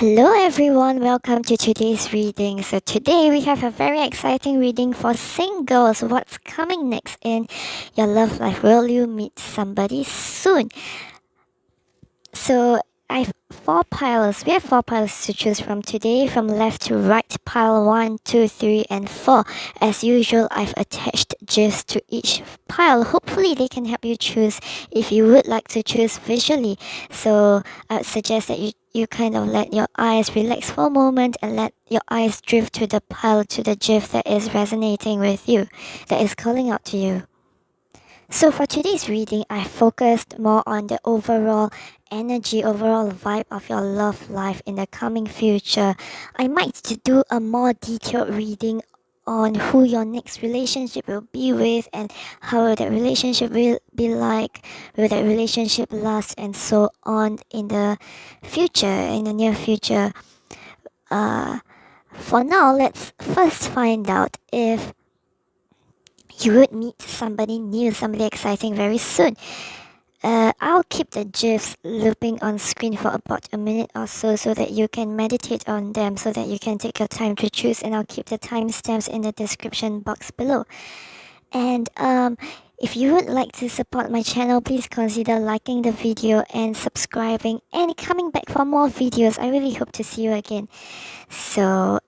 Hello everyone, welcome to today's reading. So today we have a very exciting reading for singles. What's coming next in your love life? Will you meet somebody soon? So I have four piles. We have four piles to choose from today, from left to right. Pile 1, 2, 3, and 4. As usual, I've attached gifs to each pile. Hopefully they can help you choose if you would like to choose visually. So I would suggest that you kind of let your eyes relax for a moment and let your eyes drift to the pile, to the gif that is resonating with you, that is calling out to you. So for today's reading, I focused more on the overall energy, overall vibe of your love life in the coming future. I might do a more detailed reading on who your next relationship will be with and how that relationship will be like, will that relationship last, and so on in the future, in the near future. For now, let's first find out if you would meet somebody new, somebody exciting very soon. I'll keep the GIFs looping on screen for about a minute or so that you can meditate on them, so that you can take your time to choose, and I'll keep the timestamps in the description box below. And if you would like to support my channel, please consider liking the video and subscribing and coming back for more videos. I really hope to see you again. So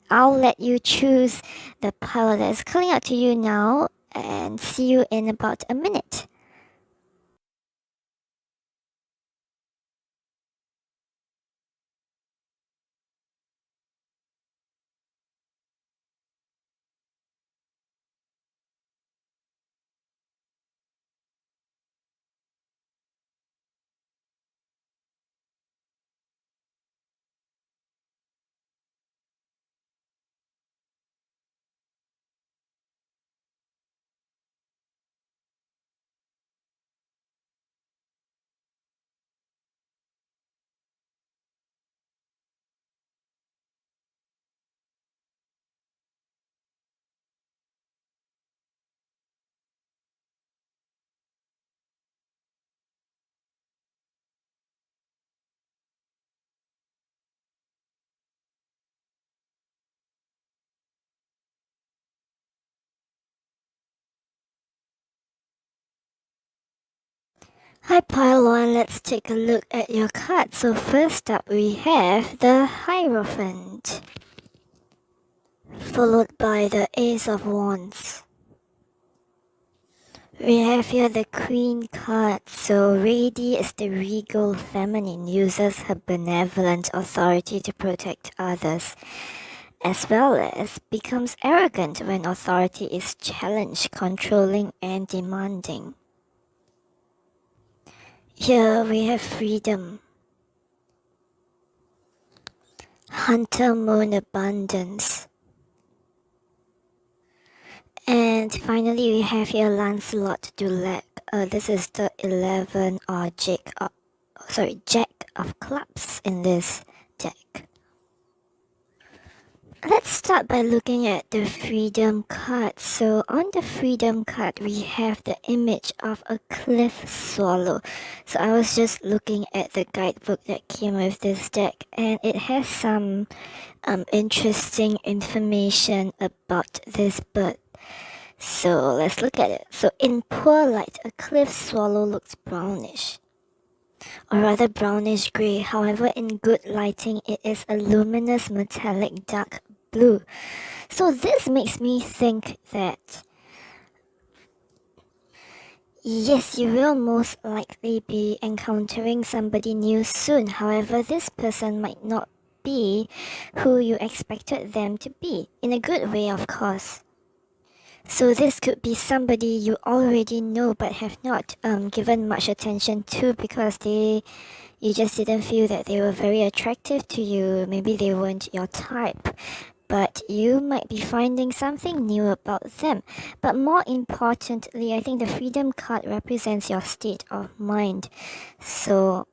I'll let you choose the pile that is calling out to you now, and see you in about a minute. Hi Pile 1, let's take a look at your cards. So first up we have the Hierophant, followed by the Ace of Wands. We have here the Queen card. So Radi is the regal feminine, uses her benevolent authority to protect others, as well as becomes arrogant when authority is challenged, controlling and demanding. Here we have Freedom, Hunter Moon Abundance. And finally we have here Lancelot du Lac. This is the 11 or Jack of Clubs in this deck. Let's start by looking at the Freedom card. So on the Freedom card we have the image of a cliff swallow. So I was just looking at the guidebook that came with this deck, and it has some interesting information about this bird. So let's look at it. So in poor light, a cliff swallow looks brownish, or rather brownish grey. However, in good lighting, it is a luminous metallic dark blue. So this makes me think that yes, you will most likely be encountering somebody new soon. However, this person might not be who you expected them to be, in a good way, of course. So this could be somebody you already know but have not given much attention to, because you just didn't feel that they were very attractive to you. Maybe they weren't your type, but you might be finding something new about them. But more importantly, I think the Freedom card represents your state of mind. So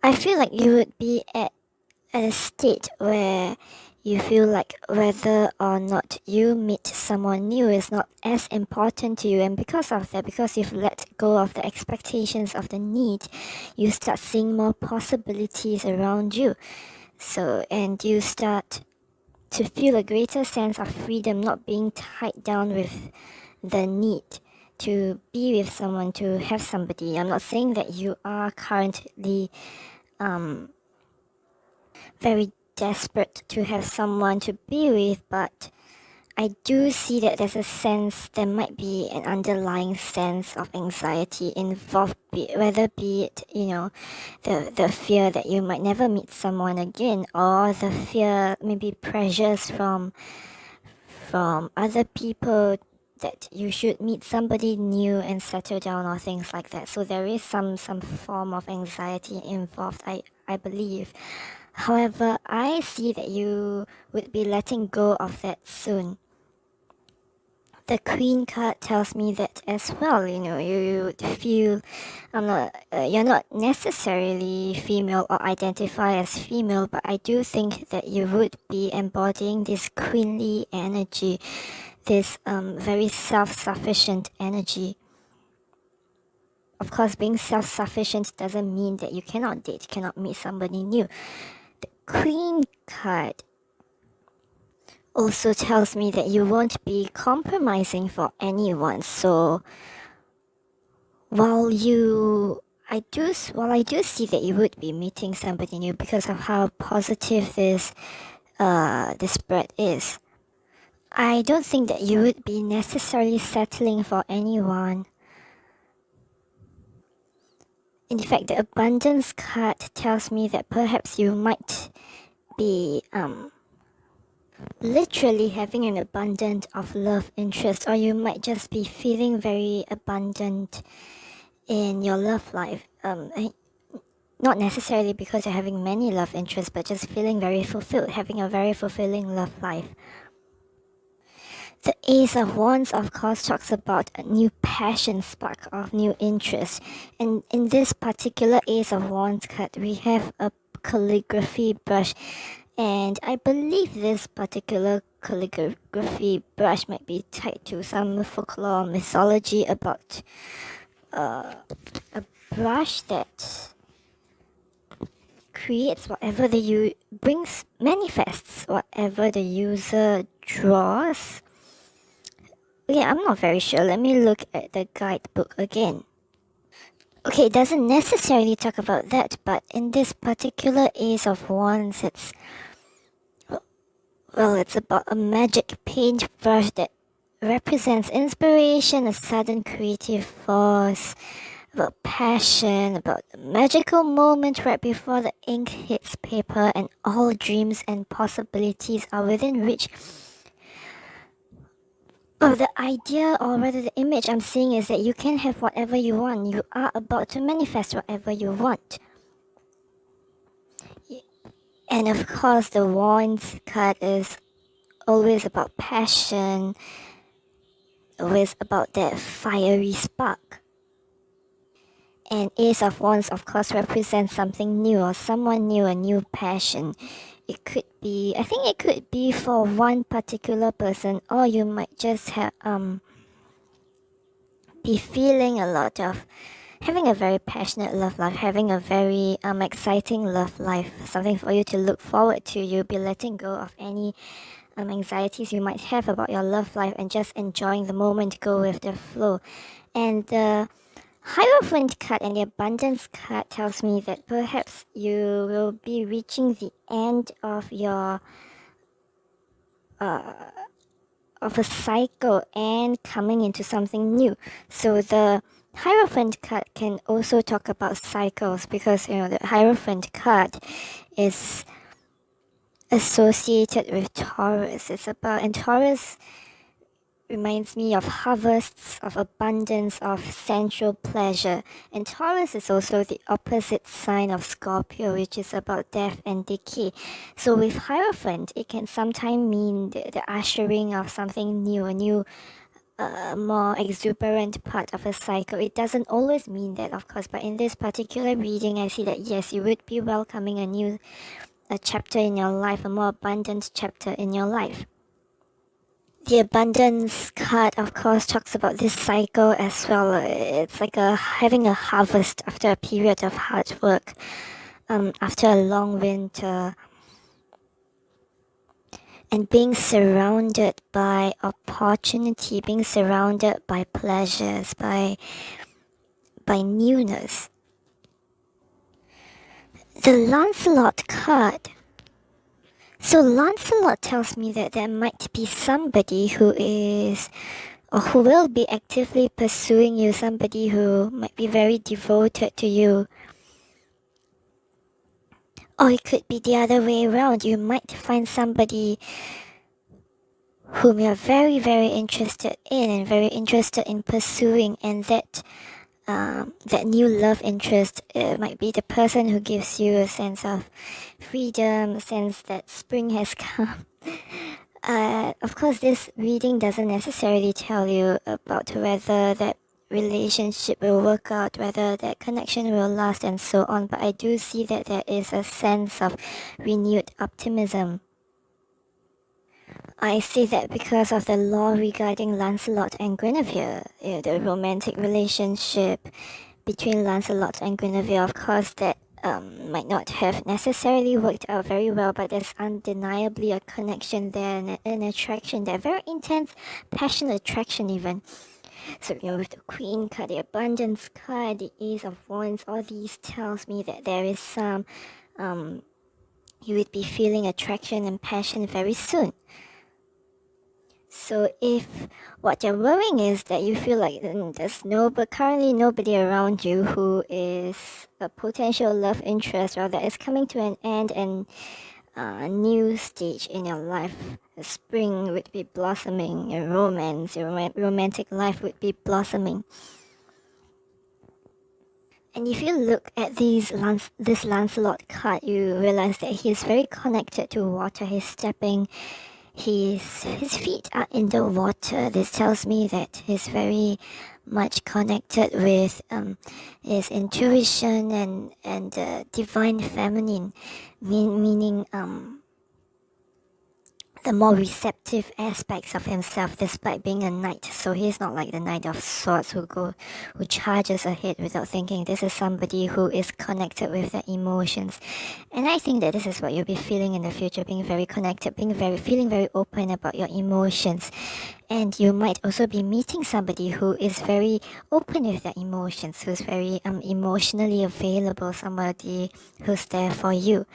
I feel like you would be at a state where You feel like whether or not you meet someone new is not as important to you, and because of that, because you've let go of the expectations of the need, you start seeing more possibilities around you. And you start to feel a greater sense of freedom, not being tied down with the need to be with someone, to have somebody. I'm not saying that you are currently very desperate to have someone to be with, but I do see that there might be an underlying sense of anxiety involved, whether be it, the fear that you might never meet someone again, or the fear, maybe pressures from other people that you should meet somebody new and settle down, or things like that. So there is some form of anxiety involved, I believe. However, I see that you would be letting go of that soon. The Queen card tells me that as well. You would feel you're not necessarily female or identify as female, but I do think that you would be embodying this queenly energy, this very self-sufficient energy. Of course, being self-sufficient doesn't mean that you cannot date, cannot meet somebody new. The Queen card also tells me that you won't be compromising for anyone. So while I do see that you would be meeting somebody new because of how positive this spread is, I don't think that you would be necessarily settling for anyone. In fact, the abundance card tells me that perhaps you might be literally having an abundance of love interest, or you might just be feeling very abundant in your love life. Not necessarily because you're having many love interests, but just feeling very fulfilled, having a very fulfilling love life. The Ace of Wands, of course, talks about a new passion spark of new interest. And in this particular Ace of Wands card, we have a calligraphy brush. And I believe this particular calligraphy brush might be tied to some folklore mythology about a brush that creates whatever manifests whatever the user draws. Okay, I'm not very sure. Let me look at the guidebook again. Okay, it doesn't necessarily talk about that, but in this particular Ace of Wands, it's about a magic paintbrush that represents inspiration, a sudden creative force, about passion, about a magical moment right before the ink hits paper and all dreams and possibilities are within reach. Oh, the idea, or rather the image I'm seeing, is that you can have whatever you want. You are about to manifest whatever you want. And of course, the Wands card is always about passion, always about that fiery spark. And Ace of Wands, of course, represents something new or someone new, a new passion. It could be for one particular person, or you might just have be feeling a lot of having a very passionate love life, having a very exciting love life, something for you to look forward to. You'll be letting go of any anxieties you might have about your love life and just enjoying the moment, go with the flow. And the Hierophant card and the Abundance card tells me that perhaps you will be reaching the end of your of a cycle and coming into something new. So the Hierophant card can also talk about cycles, because the Hierophant card is associated with Taurus. And Taurus reminds me of harvests, of abundance, of sensual pleasure. And Taurus is also the opposite sign of Scorpio, which is about death and decay. So with Hierophant, it can sometimes mean the ushering of something new, a new, more exuberant part of a cycle. It doesn't always mean that, of course, but in this particular reading, I see that yes, you would be welcoming a new a chapter in your life, a more abundant chapter in your life. The abundance card, of course, talks about this cycle as well. It's like having a harvest after a period of hard work, after a long winter, and being surrounded by opportunity, being surrounded by pleasures, by newness. The Lancelot card. So Lancelot tells me that there might be somebody who is or who will be actively pursuing you, somebody who might be very devoted to you. Or it could be the other way around. You might find somebody whom you're very, very interested in and very interested in pursuing, and that new love interest might be the person who gives you a sense of freedom, a sense that spring has come. Of course, this reading doesn't necessarily tell you about whether that relationship will work out, whether that connection will last, and so on, but I do see that there is a sense of renewed optimism. I see that because of the law regarding Lancelot and Guinevere, the romantic relationship between Lancelot and Guinevere, of course, that might not have necessarily worked out very well, but there's undeniably a connection there and an attraction there, very intense, passionate attraction even. So, with the Queen card, the Abundance card, the Ace of Wands, all these tells me that there is some, you would be feeling attraction and passion very soon. So if what you're worrying is that you feel like there's currently nobody around you who is a potential love interest, or that is coming to an end and a new stage in your life, a spring would be blossoming, a romance, your romantic life would be blossoming. And if you look at this Lancelot card, you realize that he's very connected to water. He's stepping. His feet are in the water. This tells me that he's very much connected with his intuition and divine feminine, meaning the more receptive aspects of himself, despite being a knight. So he's not like the Knight of Swords who charges ahead without thinking. This is somebody who is connected with their emotions, and I think that this is what you'll be feeling in the future: being very connected, feeling very open about your emotions. And you might also be meeting somebody who is very open with their emotions, who's very emotionally available, somebody who's there for you.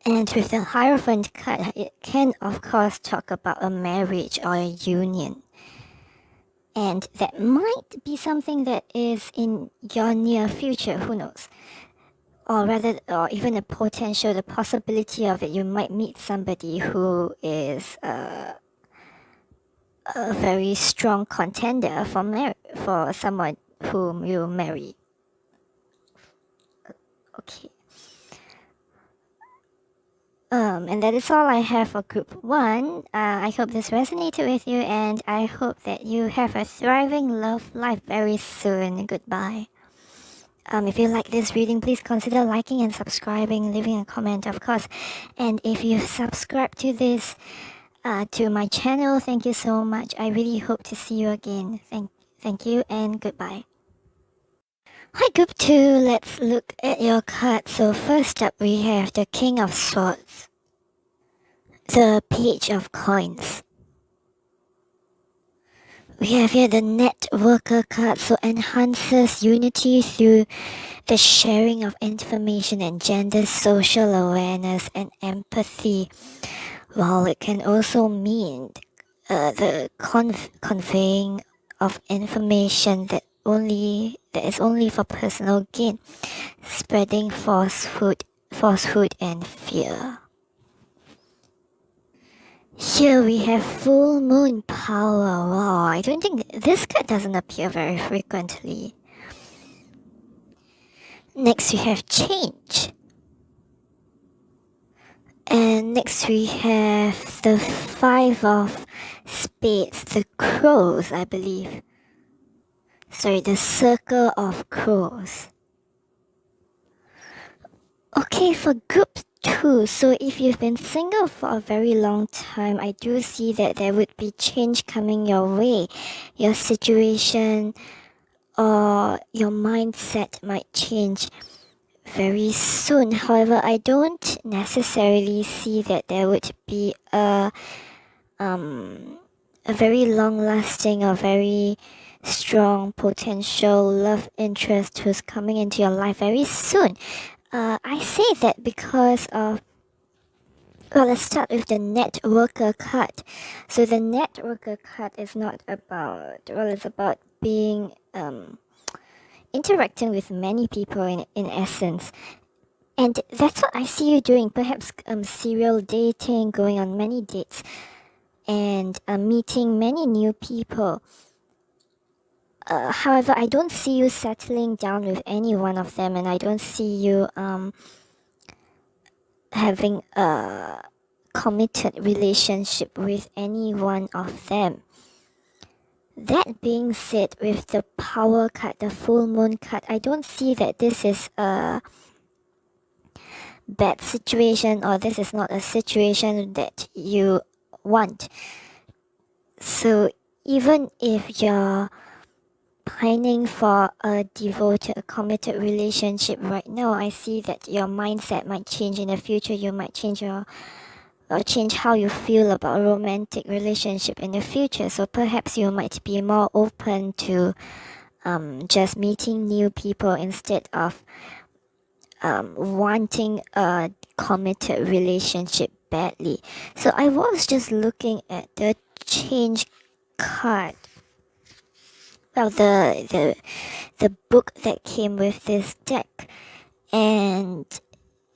And with the Hierophant card, it can of course talk about a marriage or a union. And that might be something that is in your near future, who knows? Or even the possibility of it. You might meet somebody who is a very strong contender for someone whom you marry. Okay. And that is all I have for group 1. I hope this resonated with you, and I hope that you have a thriving love life very soon. Goodbye. If you like this reading, please consider liking and subscribing, leaving a comment, of course. And if you've subscribed to this, to my channel, thank you so much. I really hope to see you again. Thank you, and goodbye. Hi, group 2, let's look at your cards. So first up, we have the King of Swords, the Page of Coins. We have here the Networker card, so enhances unity through the sharing of information and gender social awareness and empathy. While it can also mean the conveying of information that is only for personal gain, spreading falsehood and fear. Here we have Full Moon Power. Wow, I don't think this card doesn't appear very frequently. Next we have Change. And next we have the 5 of Spades, the Crows, I believe. Sorry, the Circle of Crows. Okay, for group 2, so if you've been single for a very long time, I do see that there would be change coming your way. Your situation or your mindset might change very soon. However, I don't necessarily see that there would be a very long lasting or very strong potential love interest who's coming into your life very soon. I say that because of, well, let's start with the networker card. So the networker card is not about, well, it's about being interacting with many people in essence. And that's what I see you doing, perhaps serial dating, going on many dates, and meeting many new people. However, I don't see you settling down with any one of them, and I don't see you having a committed relationship with any one of them. That being said, with the power card, the full moon card, I don't see that this is a bad situation, or this is not a situation that you want. So even if you're pining for a devoted, committed relationship right now, I see that your mindset might change in the future. You might change how you feel about a romantic relationship in the future. So perhaps you might be more open to just meeting new people instead of wanting a committed relationship badly. So I was just looking at the change card. Well, the book that came with this deck, and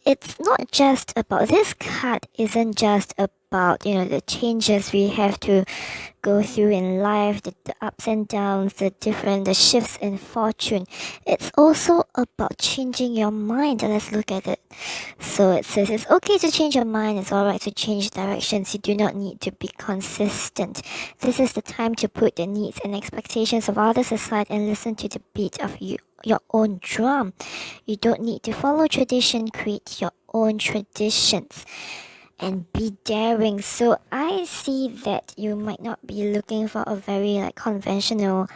it's not just about, this card isn't just about, the changes we have to go through in life, the ups and downs, the shifts in fortune. It's also about changing your mind. Let's look at it. So it says it's okay to change your mind, it's alright to change directions, you do not need to be consistent. This is the time to put the needs and expectations of others aside and listen to the beat of your own drum. You don't need to follow tradition, create your own traditions and be daring. So I see that you might not be looking for a very conventional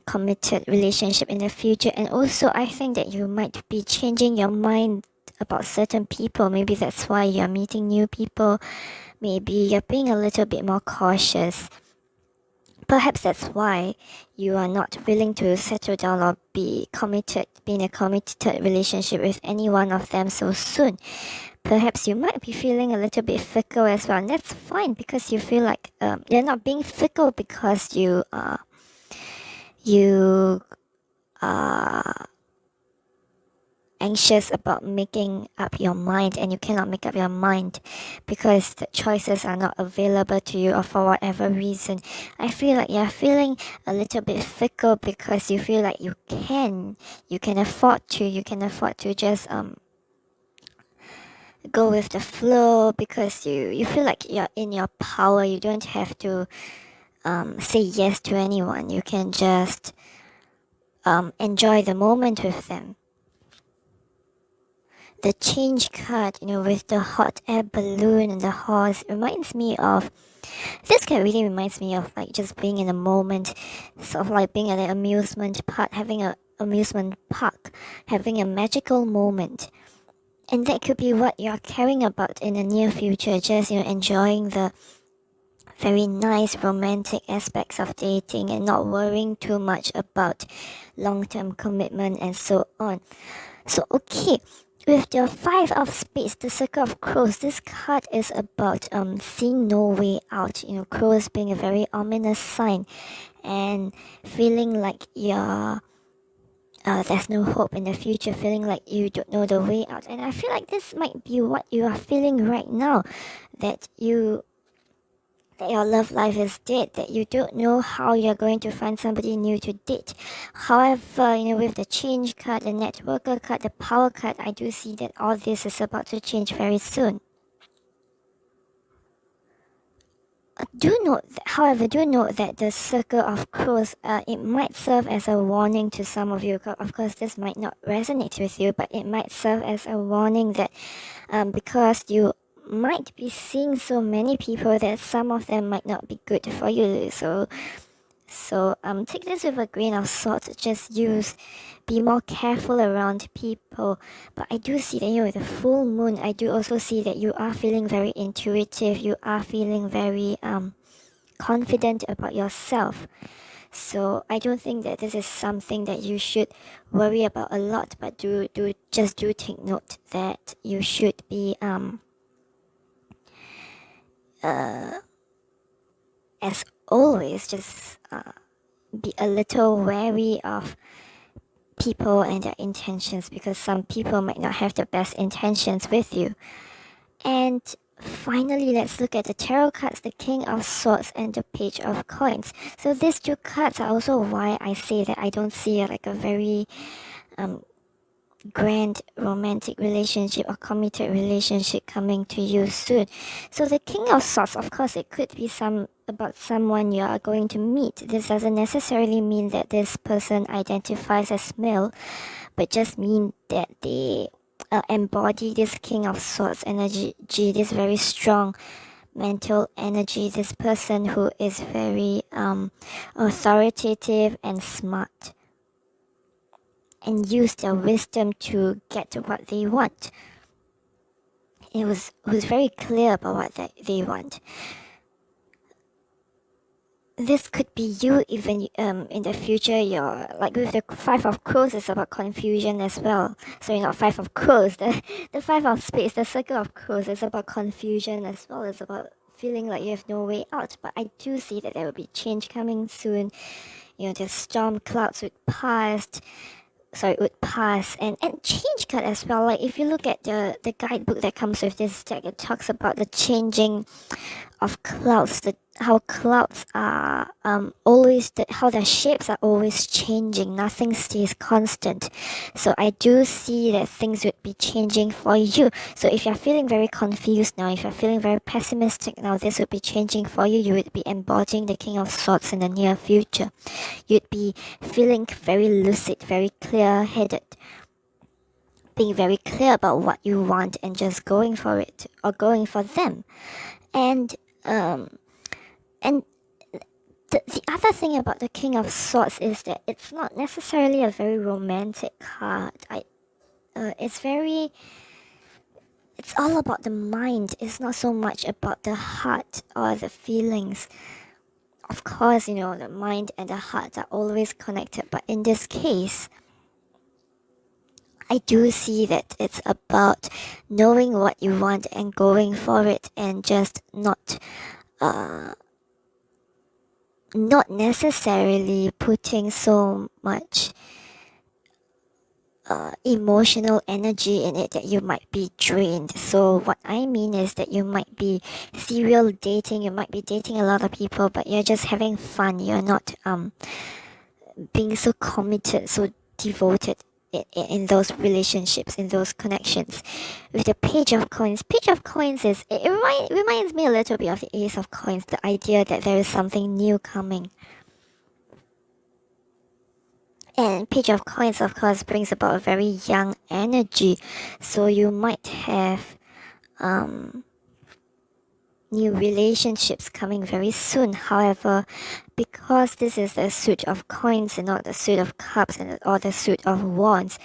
committed relationship in the future, and also I think that you might be changing your mind about certain people. Maybe that's why you're meeting new people. Maybe you're being a little bit more cautious. Perhaps that's why you are not willing to settle down or be in a committed relationship with any one of them so soon. Perhaps you might be feeling a little bit fickle as well, and that's fine, because you feel like you're not being fickle because you are anxious about making up your mind, and you cannot make up your mind because the choices are not available to you, or for whatever reason. I feel like you're feeling a little bit fickle because you feel like you can afford to just go with the flow, because you feel like you're in your power. You don't have to say yes to anyone. You can just enjoy the moment with them. The change card, with the hot air balloon and the horse, reminds me of, this card really reminds me of just being in a moment, sort of like being at an amusement park, having a magical moment. And that could be what you're caring about in the near future, just enjoying the very nice romantic aspects of dating and not worrying too much about long-term commitment and so on. So okay, with the 5 of spades, the circle of crows, this card is about seeing no way out. Crows being a very ominous sign, and feeling like there's no hope in the future, feeling like you don't know the way out. And I feel like this might be what you are feeling right now, that your love life is dead, that you don't know how you're going to find somebody new to date. However, with the change card, the networker card, the power card, I do see that all this is about to change very soon. However, do note that the circle of crows, it might serve as a warning to some of you. Of course, this might not resonate with you, but it might serve as a warning that because you might be seeing so many people that some of them might not be good for you. So take this with a grain of salt. Just be more careful around people. But I do see that, with the full moon, I do also see that you are feeling very intuitive. You are feeling very confident about yourself. So I don't think that this is something that you should worry about a lot. But do take note that you should be as always, just be a little wary of people and their intentions, because some people might not have the best intentions with you. And finally, let's look at the tarot cards, the King of Swords and the Page of Coins. So these two cards are also why I say that I don't see like a very grand romantic relationship or committed relationship coming to you soon. So the King of Swords, of course, it could be about someone you are going to meet. This doesn't necessarily mean that this person identifies as male, but just mean that they embody this King of Swords energy, this very strong mental energy, this person who is very authoritative and smart, and use their wisdom to get what they want. Who's very clear about what they want. This could be you even in the future. You're like with the Five of Crows, it's about confusion as well. Sorry, not Five of Crows. The Five of Spades, the Circle of Crows, is about confusion as well. It's about feeling like you have no way out. But I do see that there will be change coming soon. The storm clouds would pass, and change card as well. Like if you look at the guidebook that comes with this deck, it talks about the changing of clouds, how clouds are how their shapes are always changing. Nothing stays constant. So I do see that things would be changing for you. So if you're feeling very confused now, if you're feeling very pessimistic now, this would be changing for you. You would be embodying the King of Swords in the near future. You'd be feeling very lucid, very clear-headed, being very clear about what you want and just going for it or going for them. And the other thing about the King of Swords is that it's not necessarily a very romantic card. It's all about the mind. It's not so much about the heart or the feelings. Of course, the mind and the heart are always connected, but in this case, I do see that it's about knowing what you want and going for it, and just not necessarily putting so much emotional energy in it that you might be drained. So what I mean is that you might be serial dating, you might be dating a lot of people, but you're just having fun. You're not being so committed, so devoted in those relationships, in those connections. With the Page of Coins, it reminds me a little bit of the Ace of Coins, the idea that there is something new coming. And Page of Coins, of course, brings about a very young energy, so you might have new relationships coming very soon. However, because this is the Suit of Coins and not the Suit of Cups or the Suit of Wands,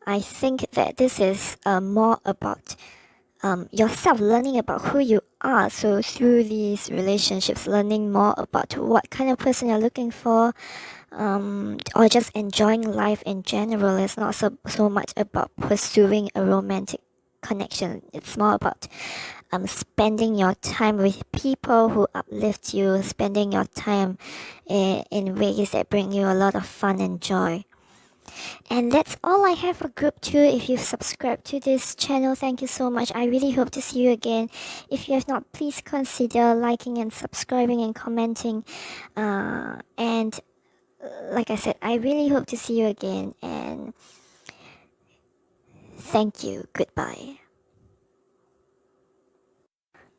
I think that this is more about yourself, learning about who you are. So through these relationships, learning more about what kind of person you're looking for, or just enjoying life in general. It's not so much about pursuing a romantic connection. It's more about spending your time with people who uplift you, spending your time in ways that bring you a lot of fun and joy. And that's all I have for group 2. If you've subscribed to this channel, thank you so much. I really hope to see you again. If you have not, please consider liking and subscribing and commenting. And like I said, I really hope to see you again, and thank you. Goodbye.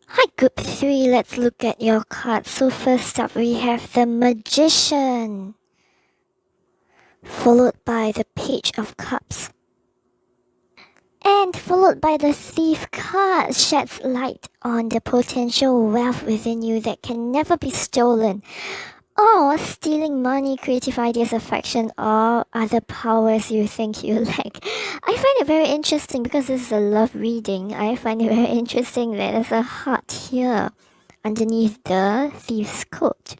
はい。Alright, group 3, let's look at your cards. So first up we have the Magician, followed by the Page of Cups, and followed by the Thief card. Sheds light on the potential wealth within you that can never be stolen, or stealing money, creative ideas, affection, or other powers you think you lack. I find it very interesting because this is a love reading. I find it very interesting that there's a heart here underneath the Thief's coat.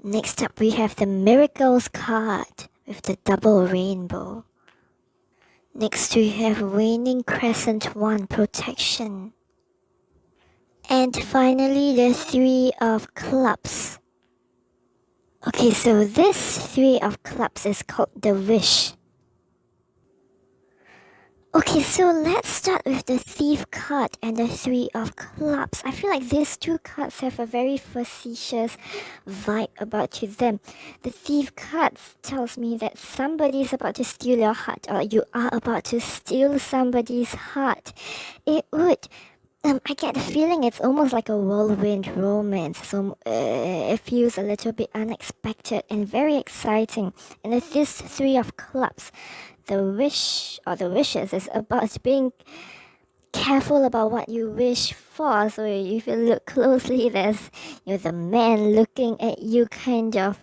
Next up we have the Miracles card with the double rainbow. Next we have Waning Crescent 1, Protection. And finally the Three of Clubs. Okay, so this Three of Clubs is called the Wish. Okay, so let's start with the Thief card and the Three of Clubs. I feel like these two cards have a very facetious vibe about to them. The Thief card tells me that somebody is about to steal your heart, or you are about to steal somebody's heart. It would... I get the feeling it's almost like a whirlwind romance, so it feels a little bit unexpected and very exciting. And with this Three of Clubs, the wish or the wishes is about being careful about what you wish for. So if you look closely, there's the man looking at you, kind of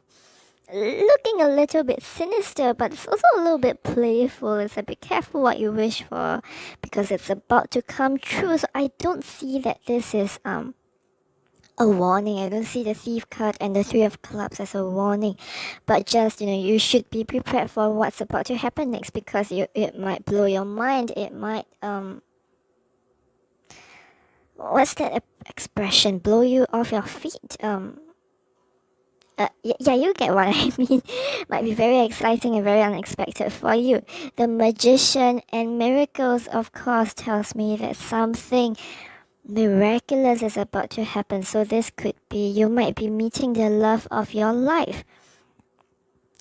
looking a little bit sinister, but it's also a little bit playful. It's be careful what you wish for because it's about to come true. So I don't see that this is a warning. I don't see the Thief card and the Three of Clubs as a warning, but just you should be prepared for what's about to happen next, because it might blow your mind. It might what's that expression, blow you off your feet. Yeah, you get what I mean. Might be very exciting and very unexpected for you. The Magician and Miracles, of course, tells me that something miraculous is about to happen. So this could be, you might be meeting the love of your life.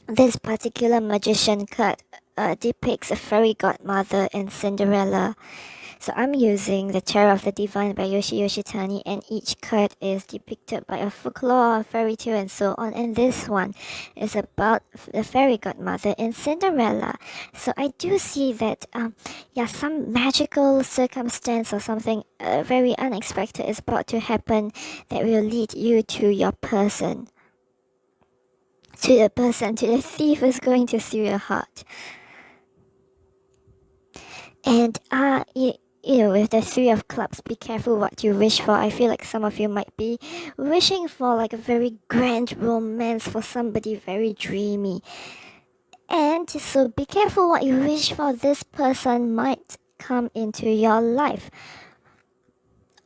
This particular Magician card depicts a fairy godmother and Cinderella. So I'm using the Tarot of the Divine by Yoshi Yoshitani, and each card is depicted by a folklore, a fairy tale, and so on. And this one is about the fairy godmother and Cinderella. So I do see that, some magical circumstance or something very unexpected is about to happen that will lead you to your person. To the thief is going to steal your heart. And with the Three of Clubs, be careful what you wish for. I feel like some of you might be wishing for like a very grand romance, for somebody very dreamy. And so be careful what you wish for. This person might come into your life.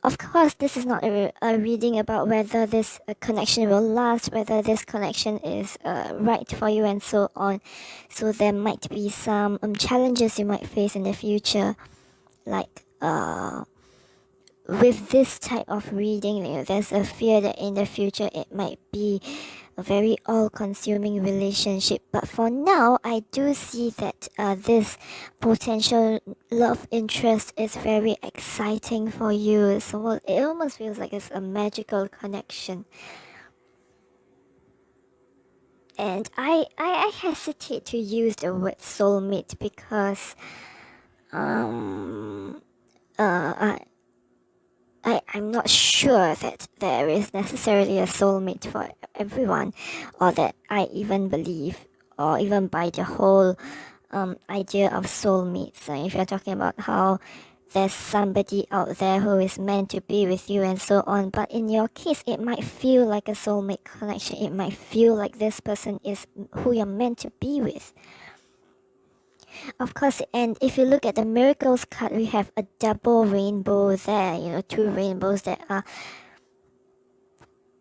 Of course, this is not a reading about whether this connection will last, whether this connection is right for you, and so on. So there might be some challenges you might face in the future, like with this type of reading, there's a fear that in the future it might be a very all-consuming relationship. But for now, I do see that this potential love interest is very exciting for you. So it almost feels like it's a magical connection. And I hesitate to use the word soulmate because I'm not sure that there is necessarily a soulmate for everyone, or that I even believe or even buy the whole idea of soulmates. If you're talking about how there's somebody out there who is meant to be with you and so on, but in your case it might feel like a soulmate connection. It might feel like this person is who you're meant to be with. Of course, and if you look at the Miracles card, we have a double rainbow there, two rainbows that are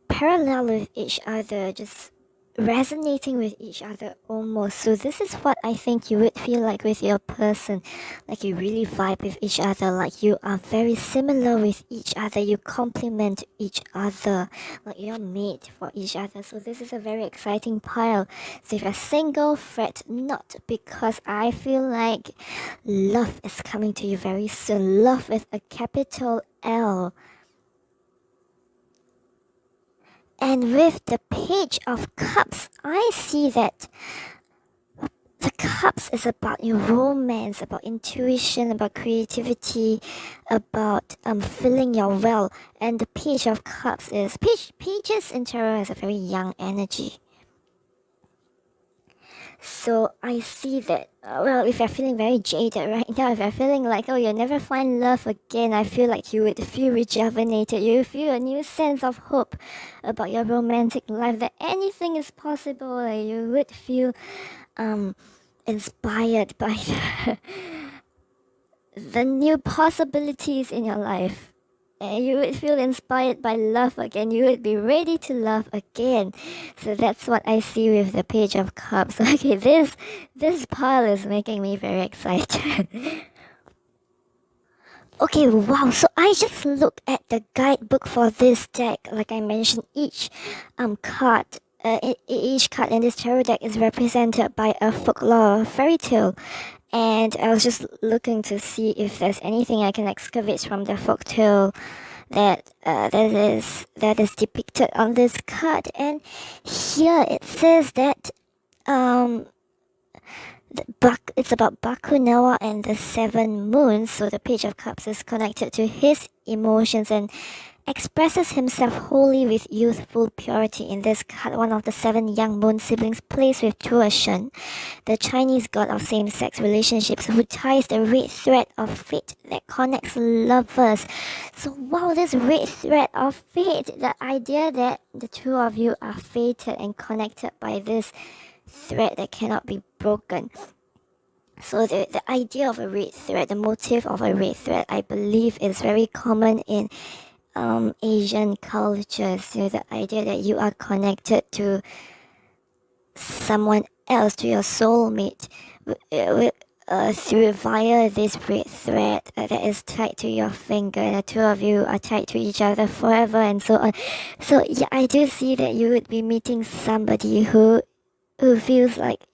parallel with each other, just resonating with each other almost. So this is what I think you would feel like with your person, like you really vibe with each other, like you are very similar with each other, you complement each other, like you're made for each other. So this is a very exciting pile. So if you're single, fret not, because I feel like love is coming to you very soon. Love with a capital L. And with the Page of Cups, I see that the Cups is about your romance, about intuition, about creativity, about feeling your well. And the Page of Cups is pages in tarot has a very young energy. So I see that, well, if you're feeling very jaded right now, if you're feeling like, oh, you'll never find love again, I feel like you would feel rejuvenated. You feel a new sense of hope about your romantic life, that anything is possible. You would feel inspired by the new possibilities in your life. You would feel inspired by love again. You would be ready to love again. So that's what I see with the Page of Cups. Okay, this pile is making me very excited. Okay, wow. So I just looked at the guidebook for this deck. Like I mentioned, each card, each card in this tarot deck is represented by a folklore fairy tale. And I was just looking to see if there's anything I can excavate from the folktale that is depicted on this card. And here it says that it's about Bakunawa and the Seven Moons. So the Page of Cups is connected to his emotions and expresses himself wholly with youthful purity. In this card, one of the 7 young moon siblings plays with Tuoshan, the Chinese god of same-sex relationships, who ties the red thread of fate that connects lovers. So wow, this red thread of fate, the idea that the two of you are fated and connected by this thread that cannot be broken. So the idea of a red thread, the motif of a red thread, I believe is very common in Asian cultures. The idea that you are connected to someone else, to your soulmate, through via this red thread that is tied to your finger, and the two of you are tied to each other forever, and so on. So yeah, I do see that you would be meeting somebody who feels like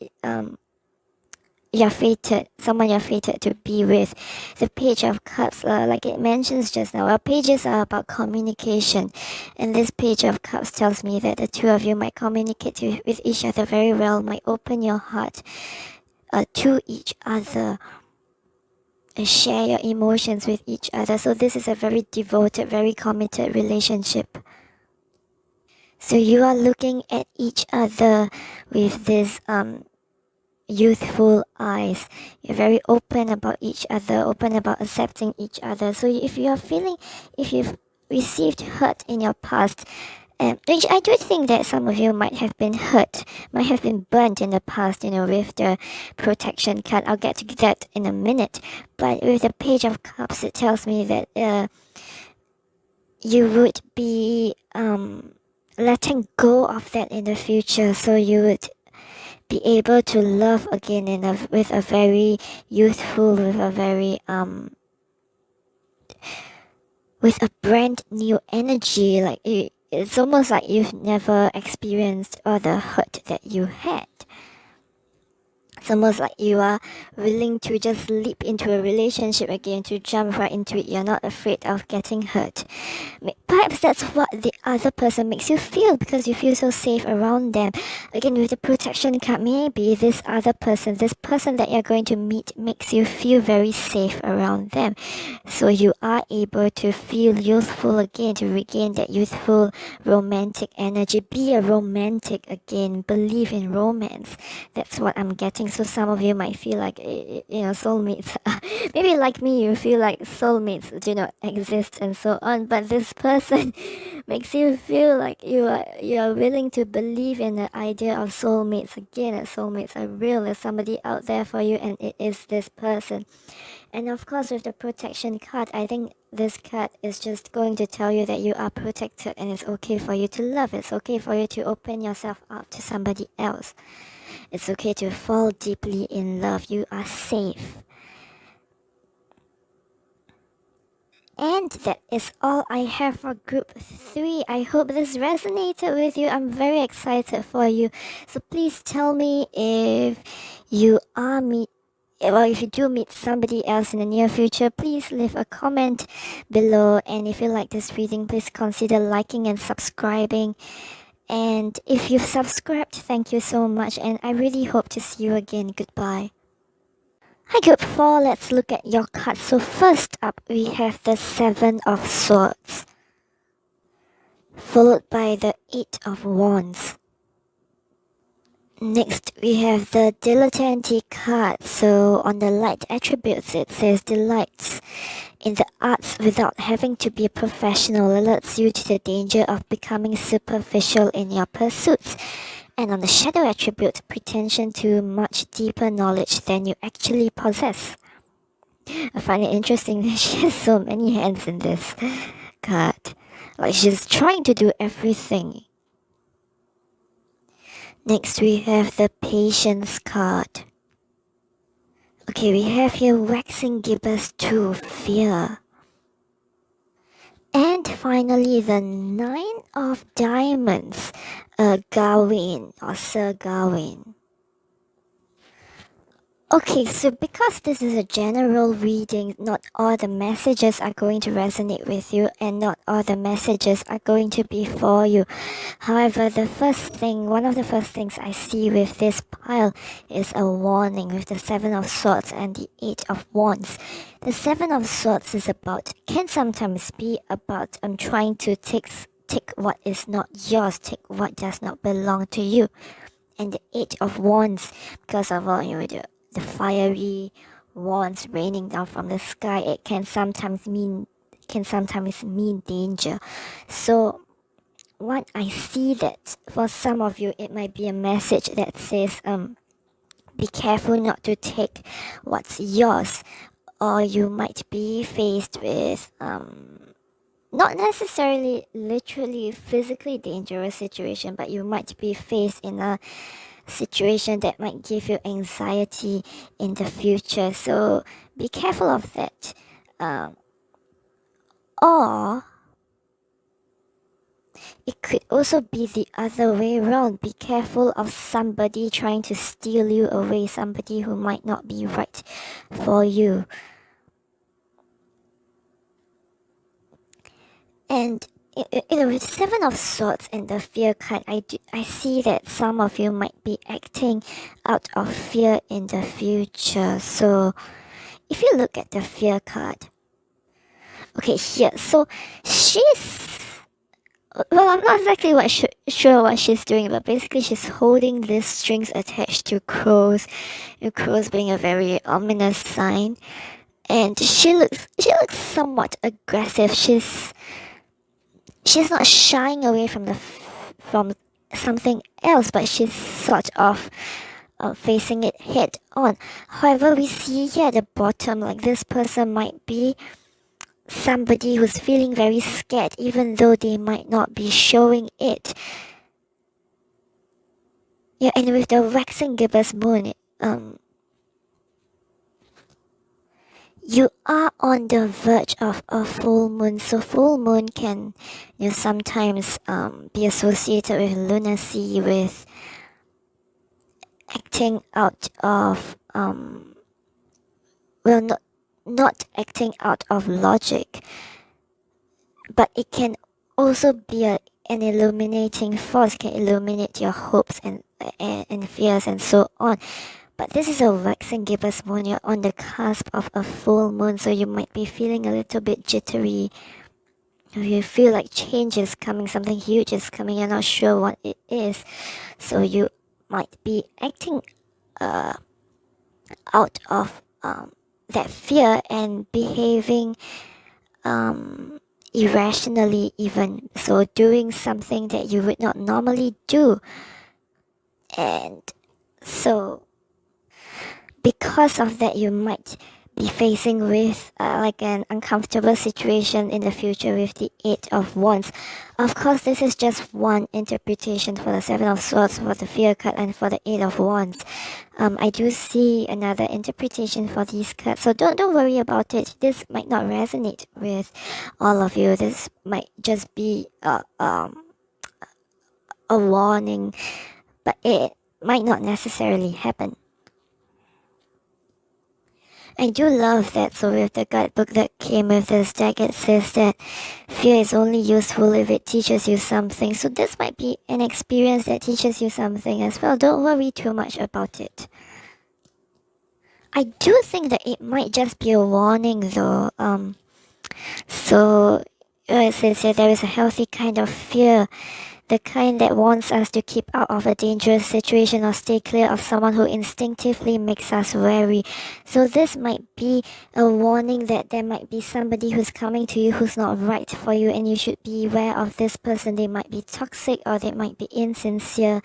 someone you're fated to be with. The Page of Cups, like it mentions just now, pages are about communication, and this Page of Cups tells me that the two of you might communicate with each other very well, might open your heart to each other, share your emotions with each other. So this is a very devoted, very committed relationship. So you are looking at each other with this youthful eyes. You're very open about each other, open about accepting each other. So if you've received hurt in your past, which I do think that some of you might have been hurt, might have been burnt in the past, with the protection card. I'll get to that in a minute. But with the Page of Cups, it tells me that you would be letting go of that in the future. So you would be able to love again with a very youthful, with a very with a brand new energy. Like it's almost like you've never experienced all the hurt that you had. It's almost like you are willing to just leap into a relationship again, to jump right into it. You're not afraid of getting hurt. Perhaps that's what the other person makes you feel, because you feel so safe around them. Again, with the protection card, maybe this other person, this person that you're going to meet, makes you feel very safe around them. So you are able to feel youthful again, to regain that youthful romantic energy. Be a romantic again. Believe in romance. That's what I'm getting. So some of you might feel like, soulmates. Maybe like me, you feel like soulmates do not exist and so on. But this person makes you feel like you are willing to believe in the idea of soulmates again. That soulmates are real. There's somebody out there for you, and it is this person. And of course, with the protection card, I think this card is just going to tell you that you are protected, and it's okay for you to love. It's okay for you to open yourself up to somebody else. It's okay to fall deeply in love. You are safe. And that is all I have for group 3. I hope this resonated with you. I'm very excited for you. So please tell me if you are well, if you do meet somebody else in the near future, please leave a comment below. And if you like this reading, please consider liking and subscribing. And if you've subscribed, thank you so much. And I really hope to see you again. Goodbye. Hi, group 4. Let's look at your cards. So first up, we have the 7 of Swords, followed by the 8 of Wands. Next, we have the dilettante card. So on the light attributes, it says delights in the arts without having to be a professional, alerts you to the danger of becoming superficial in your pursuits. And on the shadow attribute, pretension to much deeper knowledge than you actually possess. I find it interesting that she has so many hands in this card. Like she's trying to do everything. Next, we have the Patience card. Okay, we have here waxing gibbous to fear. And finally, the 9 of Diamonds, Gawain or Sir Gawain. Okay, so because this is a general reading, not all the messages are going to resonate with you and not all the messages are going to be for you. However, one of the first things I see with this pile is a warning with the 7 of Swords and the 8 of Wands. The 7 of Swords can sometimes be about trying to take what is not yours, take what does not belong to you. And the 8 of Wands, because of the fiery wands raining down from the sky, it can sometimes mean danger. So what I see that for some of you, it might be a message that says be careful not to take what's yours, or you might be faced with not necessarily literally physically dangerous situation, but you might be faced in a situation that might give you anxiety in the future. So be careful of that. Or it could also be the other way around. Be careful of somebody trying to steal you away, somebody who might not be right for you. And with 7 of Swords and the Fear card, I see that some of you might be acting out of fear in the future. So if you look at the Fear card, okay, here, so I'm not exactly sure what she's doing, but basically she's holding these strings attached to crows, crows being a very ominous sign. And she looks somewhat aggressive. She's not shying away from something else, but she's sort of facing it head on. However, we see here at the bottom, like this person might be somebody who's feeling very scared, even though they might not be showing it. Yeah, and with the waxing gibbous moon, you are on the verge of a full moon. So full moon can sometimes be associated with lunacy, with acting out of not acting out of logic, but it can also be an illuminating force, can illuminate your hopes and fears and so on. But this is a waxing gibbous moon. You're on the cusp of a full moon, so you might be feeling a little bit jittery. You feel like change is coming, something huge is coming, you're not sure what it is. So you might be acting out of that fear and behaving irrationally even. So doing something that you would not normally do. And so because of that, you might be facing with like an uncomfortable situation in the future with the 8 of Wands. Of course, this is just one interpretation for the 7 of Swords, for the Fear card, and for the 8 of Wands. I do see another interpretation for these cards, so don't worry about it. This might not resonate with all of you. This might just be a warning, but it might not necessarily happen. I do love that. So with the guidebook that came with this deck, it says that fear is only useful if it teaches you something. So this might be an experience that teaches you something as well. Don't worry too much about it. I do think that it might just be a warning though. So it says here there is a healthy kind of fear, the kind that wants us to keep out of a dangerous situation or stay clear of someone who instinctively makes us wary. So this might be a warning that there might be somebody who's coming to you who's not right for you, and you should be aware of this person. They might be toxic or they might be insincere,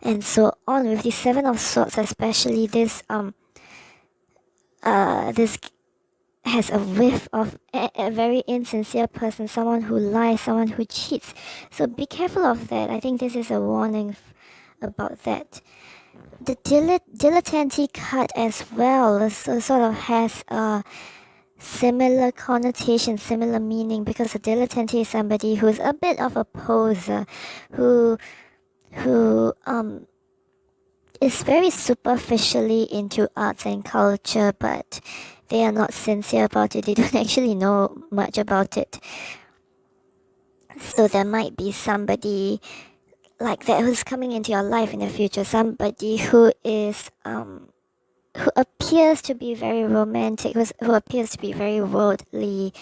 and so on. With the Seven of Swords, especially this this has a whiff of a very insincere person, someone who lies, someone who cheats. So be careful of that. I think this is a warning about that. The dilettante card as well sort of has a similar connotation, similar meaning, because a dilettante is somebody who's a bit of a poser, who is very superficially into arts and culture, but they are not sincere about it. They don't actually know much about it. So there might be somebody like that who's coming into your life in the future. Somebody who is who appears to be very romantic, who appears to be very worldly,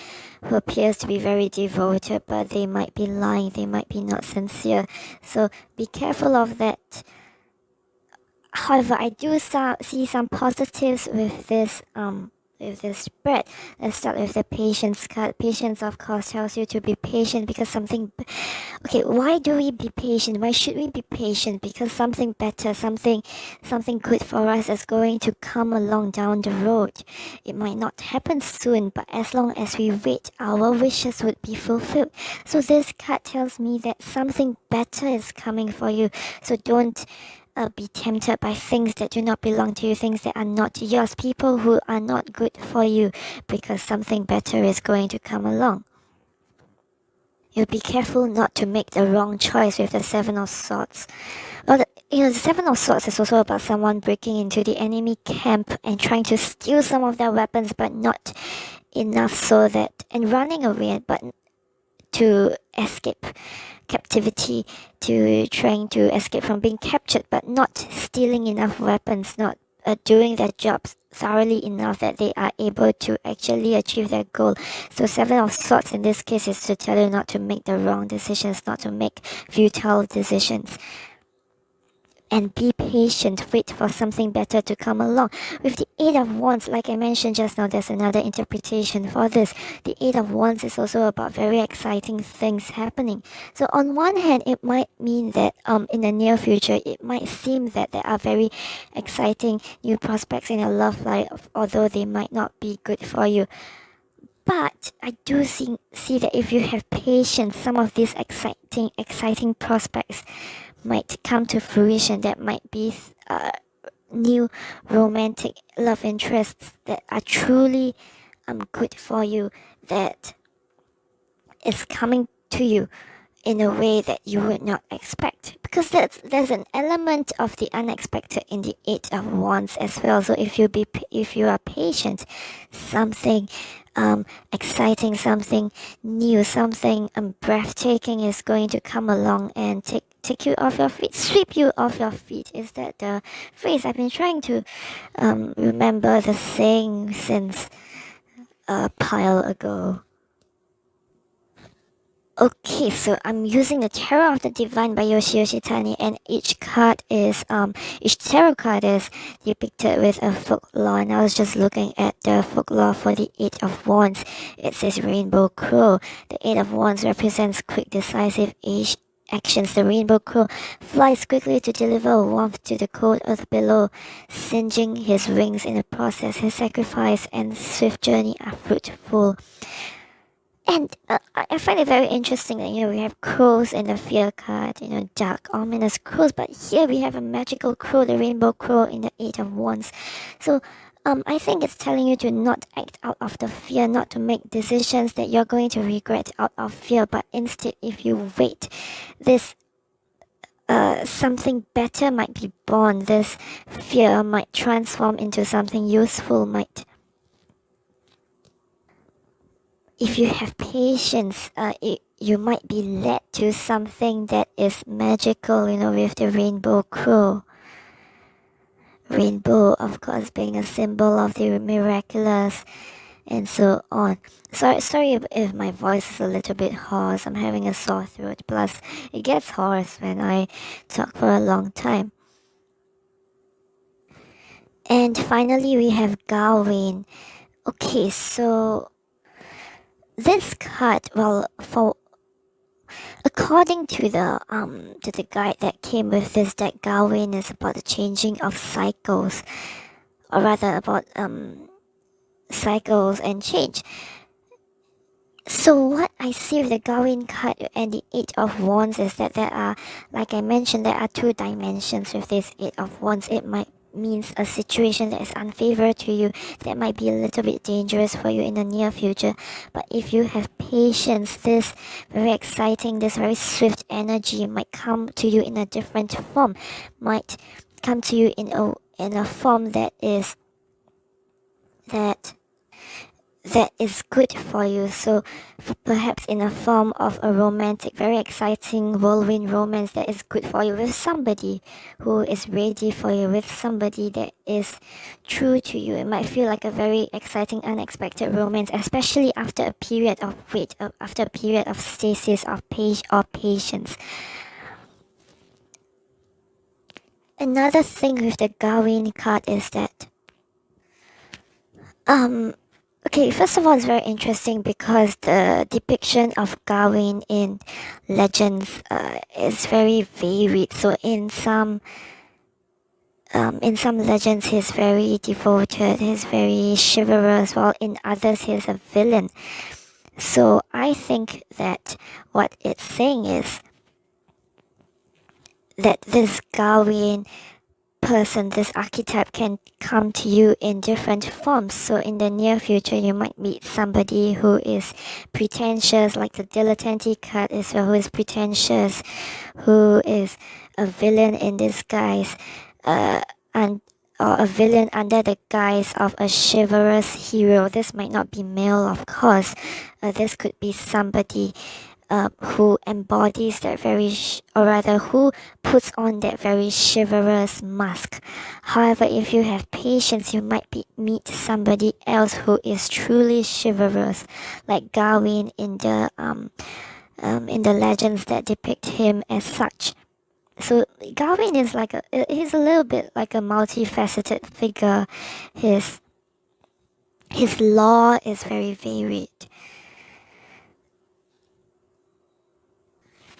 who appears to be very devoted, but they might be lying. They might be not sincere. So be careful of that. However, I do see some positives with this spread. Let's start with the patience card. Patience, of course, tells you to be patient because something. Okay, why do we be patient? Why should we be patient? Because something better, something good for us is going to come along down the road. It might not happen soon, but as long as we wait, our wishes would be fulfilled. So this card tells me that something better is coming for you. So don't be tempted by things that do not belong to you, things that are not yours, people who are not good for you, because something better is going to come along. You'll be careful not to make the wrong choice with the Seven of Swords. Well, the Seven of Swords is also about someone breaking into the enemy camp and trying to steal some of their weapons, but not enough so that, and running away, but to escape captivity, to trying to escape from being captured, but not stealing enough weapons, not doing their jobs thoroughly enough that they are able to actually achieve their goal. So Seven of Swords in this case is to tell you not to make the wrong decisions, not to make futile decisions. And be patient, wait for something better to come along. With the Eight of Wands, like I mentioned just now, there's another interpretation for this. The Eight of Wands is also about very exciting things happening. So on one hand, it might mean that in the near future, it might seem that there are very exciting new prospects in your love life, although they might not be good for you. But I do see that if you have patience, some of these exciting prospects might come to fruition. That might be new romantic love interests that are truly good for you, that is coming to you in a way that you would not expect, because there's an element of the unexpected in the Eight of Wands as well. So if you are patient, something exciting, something new, something breathtaking is going to come along and take you off your feet, sweep you off your feet. Is that the phrase? I've been trying to remember the saying since a while ago. Okay, so I'm using the Tarot of the Divine by Yoshi Yoshitani, and each tarot card is depicted with a folklore, and I was just looking at the folklore for the Eight of Wands. It says Rainbow Crow. The Eight of Wands represents quick, decisive actions. The Rainbow Crow flies quickly to deliver warmth to the cold earth below, singeing his wings in the process. His sacrifice and swift journey are fruitful. And I find it very interesting that, we have crows in the fear card, dark, ominous crows, but here we have a magical crow, the rainbow crow in the Eight of Wands. So I think it's telling you to not act out of the fear, not to make decisions that you're going to regret out of fear, but instead, if you wait, this something better might be born. This fear might transform into something useful, might if you have patience, you might be led to something that is magical, with the rainbow crow. Rainbow, of course, being a symbol of the miraculous, and so on. Sorry if my voice is a little bit hoarse. I'm having a sore throat. Plus, it gets hoarse when I talk for a long time. And finally, we have Gawain. Okay, so this card, according to the guide that came with this deck, Gawain is about the changing of cycles, or rather about cycles and change. So what I see with the Gawain card and the Eight of Wands is that there are, like I mentioned, there are two dimensions with this Eight of Wands. It might means a situation that is unfavorable to you, that might be a little bit dangerous for you in the near future. But if you have patience, this very exciting, this very swift energy might come to you in a different form, might come to you in a form that is good for you. So perhaps in a form of a romantic, very exciting whirlwind romance that is good for you, with somebody who is ready for you, with somebody that is true to you. It might feel like a very exciting, unexpected romance, especially after a period of wait, after a period of stasis, of patience. Another thing with the Gawain card is that okay, first of all, it's very interesting because the depiction of Gawain in legends is very varied. So in some legends, he's very devoted, he's very chivalrous, while in others, he's a villain. So I think that what it's saying is that this Gawain person, this archetype, can come to you in different forms. So in the near future, you might meet somebody who is pretentious, like the dilettante card is, who is pretentious, who is a villain in disguise, or a villain under the guise of a chivalrous hero. This might not be male, of course. This could be somebody who embodies that who puts on that very chivalrous mask. However, if you have patience, you might meet somebody else who is truly chivalrous, like Gawain in the legends that depict him as such. So Gawain is he's a little bit like a multifaceted figure. His lore is very varied.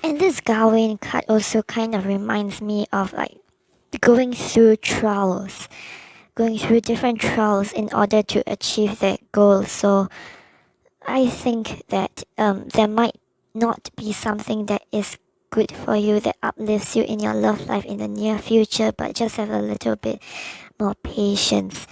And this Gawain card also kind of reminds me of going through trials, going through different trials in order to achieve that goal. So I think that there might not be something that is good for you, that uplifts you in your love life in the near future, but just have a little bit more patience.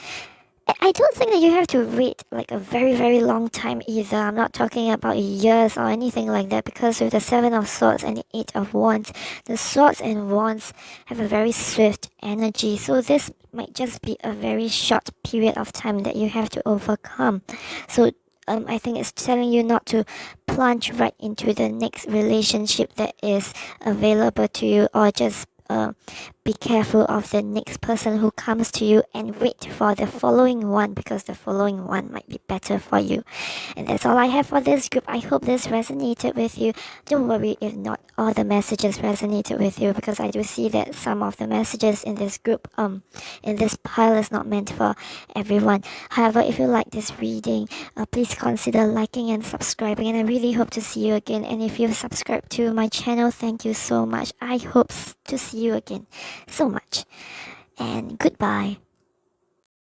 I don't think that you have to wait like a very, very long time either. I'm not talking about years or anything like that, because with the Seven of Swords and the Eight of Wands, the Swords and Wands have a very swift energy. So this might just be a very short period of time that you have to overcome. So I think it's telling you not to plunge right into the next relationship that is available to you, or just be careful of the next person who comes to you, and wait for the following one, because the following one might be better for you. And that's all I have for this group. I hope this resonated with you. Don't worry if not all the messages resonated with you, because I do see that some of the messages in this group, in this pile, is not meant for everyone. However, if you like this reading, please consider liking and subscribing, and I really hope to see you again. And if you've subscribed to my channel, thank you so much. I hope to see you again so much. And goodbye.